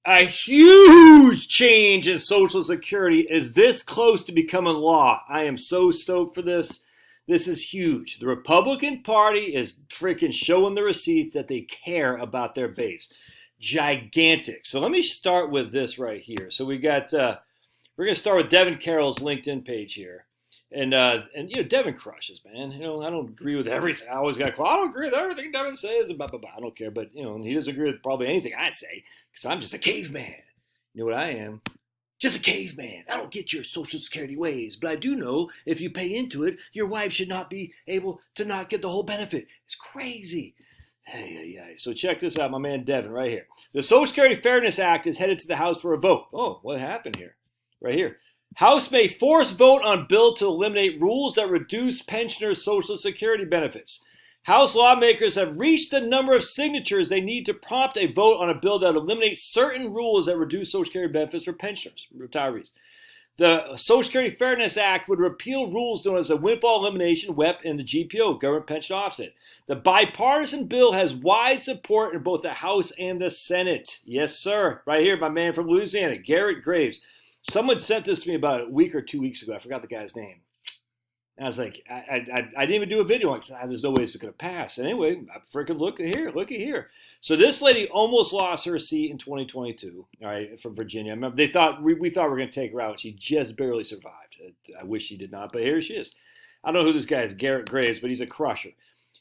A huge change in Social Security is this close to becoming law. I am so stoked for this. This is huge. The Republican Party is freaking showing the receipts that they care about their base. Gigantic. So let me start with this right here. So we're going to start with Devin Carroll's LinkedIn page here. And Devin crushes, man. I don't agree with everything. I always got to call. I don't agree with everything Devin says. Blah, blah, blah. I don't care. But, he doesn't agree with probably anything I say because I'm just a caveman. You know what I am? Just a caveman. I don't get your Social Security ways. But I do know if you pay into it, your wife should not be able to not get the whole benefit. It's crazy. Hey. So check this out, my man Devin, right here. The Social Security Fairness Act is headed to the House for a vote. Oh, what happened here? Right here. House may force vote on bill to eliminate rules that reduce pensioners' Social Security benefits. House lawmakers have reached the number of signatures they need to prompt a vote on a bill that eliminates certain rules that reduce Social Security benefits for pensioners, retirees. The Social Security Fairness Act would repeal rules known as the windfall elimination, WEP, and the GPO, government pension offset. The bipartisan bill has wide support in both the House and the Senate. Yes, sir. Right here, my man from Louisiana, Garrett Graves. Someone sent this to me about a week or 2 weeks ago. I forgot the guy's name. And I was like, I didn't even do a video on it because there's no way it's going to pass. And anyway, I freaking look at here. So this lady almost lost her seat in 2022, all right, from Virginia. I remember we thought we were going to take her out. She just barely survived. I wish she did not, but here she is. I don't know who this guy is, Garrett Graves, but he's a crusher.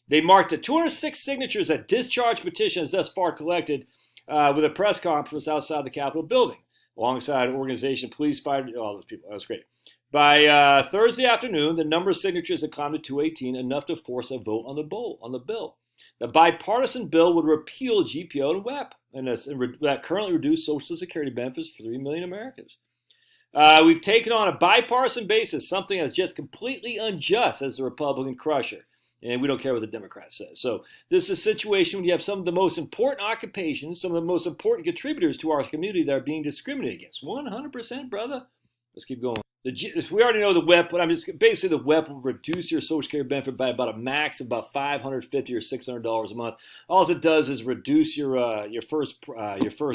They marked the 206 signatures that discharge petitions thus far collected with a press conference outside the Capitol building. Alongside organization, police, fire, all those people. That was great. By Thursday afternoon, the number of signatures had climbed to 218, enough to force a vote on the bill. The bipartisan bill would repeal GPO and WEP, and that currently reduce Social Security benefits for 3 million Americans. We've taken on a bipartisan basis something that's just completely unjust as the Republican crusher. And we don't care what the Democrat says. So this is a situation when you have some of the most important occupations, some of the most important contributors to our community that are being discriminated against. 100%, brother. Let's keep going. We already know the WEP, but basically the WEP will reduce your Social Security benefit by about a max of about $550 or $600 a month. All it does is reduce your first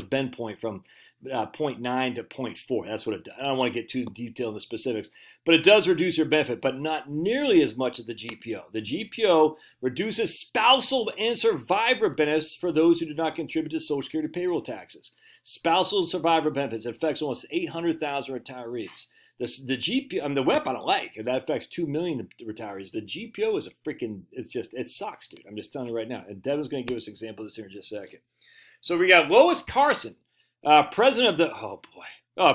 bend point from 0.9 to 0.4. That's what it does. I don't want to get too detailed in the specifics, but it does reduce your benefit, but not nearly as much as the GPO. The GPO reduces spousal and survivor benefits for those who do not contribute to Social Security payroll taxes. Spousal and survivor benefits affects almost 800,000 retirees. The GPO, the WEP I don't like. That affects 2 million retirees. The GPO is it sucks, dude. I'm just telling you right now. And Devin's going to give us an example of this here in just a second. So we got Lois Carson, president of the,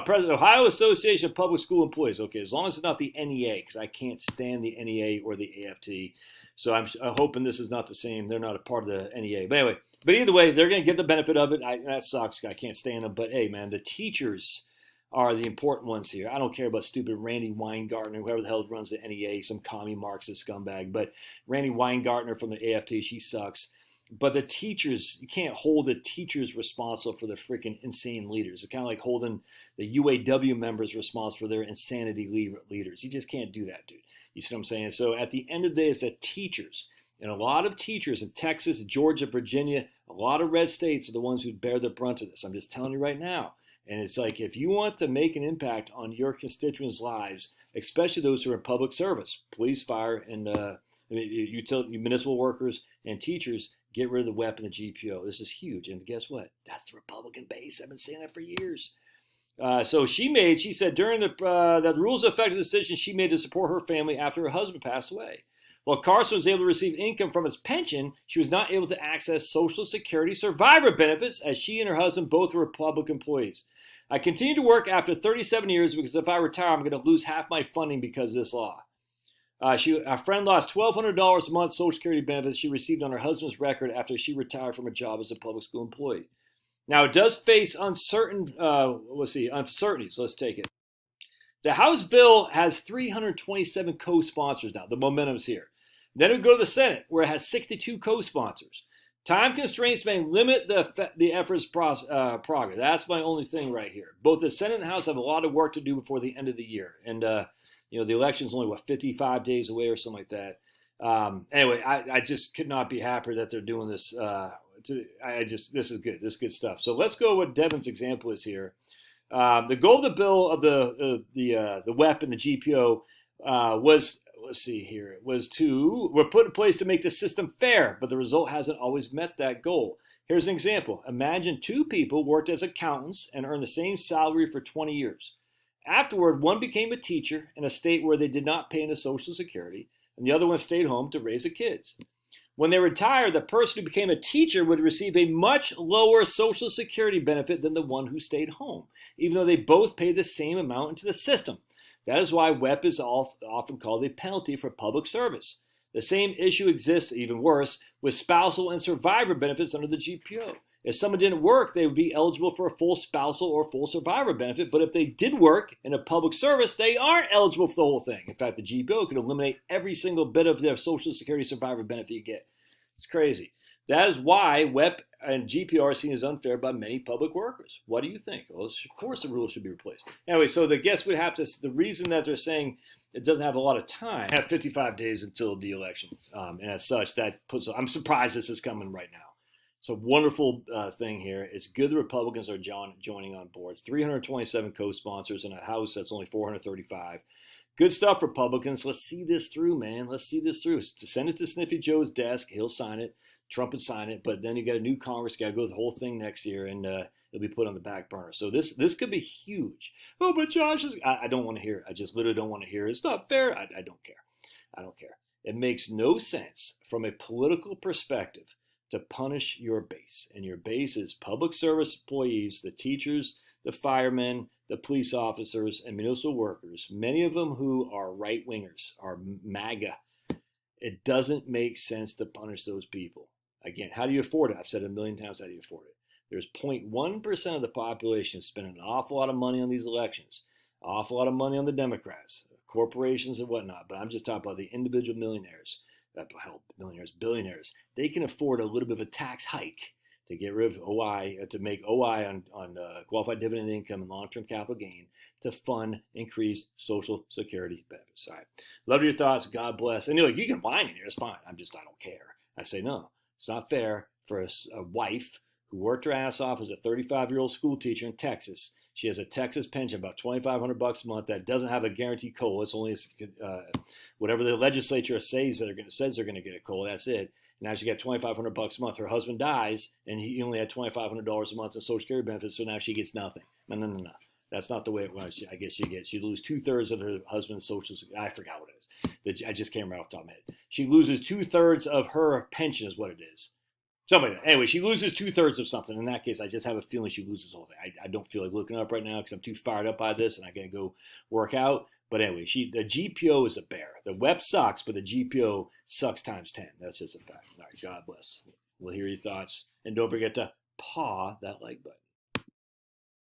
president of Ohio Association of Public School Employees. Okay, as long as it's not the NEA, because I can't stand the NEA or the AFT. So I'm hoping this is not the same. They're not a part of the NEA. But anyway, either way, they're going to get the benefit of it. That sucks. I can't stand them. But hey, man, the teachers are the important ones here. I don't care about stupid Randy Weingartner, whoever the hell runs the NEA, some commie Marxist scumbag. But Randy Weingartner from the AFT, she sucks. But the teachers, you can't hold the teachers responsible for their freaking insane leaders. It's kind of like holding the UAW members responsible for their insanity leaders. You just can't do that, dude. You see what I'm saying? So at the end of the day, it's the teachers. And a lot of teachers in Texas, Georgia, Virginia, a lot of red states are the ones who bear the brunt of this. I'm just telling you right now. And it's like, if you want to make an impact on your constituents' lives, especially those who are in public service, police, fire, and utility, municipal workers and teachers, get rid of the WEP and the GPO. This is huge. And guess what? That's the Republican base. I've been saying that for years. So she said during that the rules affected the decision she made to support her family after her husband passed away. While Carson was able to receive income from his pension, she was not able to access Social Security survivor benefits as she and her husband both were public employees. I continue to work after 37 years because if I retire, I'm going to lose half my funding because of this law. Our friend lost $1,200 a month Social Security benefits she received on her husband's record after she retired from a job as a public school employee. Now, it does face uncertainties. Let's take it. The House bill has 327 co-sponsors now. The momentum's here. Then we go to the Senate, where it has 62 co-sponsors. Time constraints may limit the effort's progress. That's my only thing right here. Both the Senate and the House have a lot of work to do before the end of the year. And, the election's only, 55 days away or something like that. Anyway, I just could not be happier that they're doing this. this is good. This is good stuff. So let's go with Devin's example is here. The goal of the bill of the WEP and the GPO was, let's see here, it was were put in place to make the system fair, but the result hasn't always met that goal. Here's an example. Imagine two people worked as accountants and earned the same salary for 20 years. Afterward, one became a teacher in a state where they did not pay into Social Security, and the other one stayed home to raise the kids. When they retired, the person who became a teacher would receive a much lower Social Security benefit than the one who stayed home, even though they both paid the same amount into the system. That is why WEP is often called a penalty for public service. The same issue exists, even worse, with spousal and survivor benefits under the GPO. If someone didn't work, they would be eligible for a full spousal or full survivor benefit, but if they did work in a public service, they aren't eligible for the whole thing. In fact, the GPO could eliminate every single bit of their Social Security survivor benefit you get. It's crazy. That is why WEP and GPO are seen as unfair by many public workers. What do you think? Well, of course the rule should be replaced. Anyway, so the guess would have to, the reason that they're saying it doesn't have a lot of time, have 55 days until the election. And as such, that puts, I'm surprised this is coming right now. So wonderful thing here. It's good the Republicans are joining on board. 327 co-sponsors in a House that's only 435. Good stuff, Republicans. Let's see this through, man. Let's see this through. Send it to Sniffy Joe's desk. He'll sign it. Trump would sign it. But then you got a new Congress. Got to go through the whole thing next year, and it'll be put on the back burner. So this could be huge. Oh, but Josh is. I don't want to hear it. I just literally don't want to hear it. It's not fair. I don't care. I don't care. It makes no sense from a political perspective to punish your base. And your base is public service employees, the teachers, the firemen, the police officers, and municipal workers, many of them who are right-wingers, are MAGA. It doesn't make sense to punish those people. Again, how do you afford it? I've said it a million times, how do you afford it? There's 0.1% of the population spending an awful lot of money on these elections, an awful lot of money on the Democrats, corporations and whatnot, but I'm just talking about the individual millionaires. Millionaires, billionaires, they can afford a little bit of a tax hike to get rid of OI, to make OI on qualified dividend income and long-term capital gain to fund increased Social Security benefits. All right. Love your thoughts. God bless. And you can whine in here. It's fine. I don't care. I say, no, it's not fair for a wife who worked her ass off as a 35-year-old school teacher in Texas. She has a Texas pension, about $2,500 a month, that doesn't have a guaranteed COLA. It's only whatever the legislature says they're going to get a COLA. That's it. Now she got $2,500 a month. Her husband dies, and he only had $2,500 a month in Social Security benefits, so now she gets nothing. No. That's not the way it was. I guess she loses 2/3 of her husband's Social Security. I forgot what it is. I just can't remember off the top of my head. She loses 2/3 of her pension is what it is. Something like that. Anyway, she loses 2/3 of something. In that case, I just have a feeling she loses the whole thing. I don't feel like looking up right now because I'm too fired up by this and I got to go work out. But anyway, the GPO is a bear. The WEP sucks, but the GPO sucks times 10. That's just a fact. All right, God bless. We'll hear your thoughts. And don't forget to paw that like button.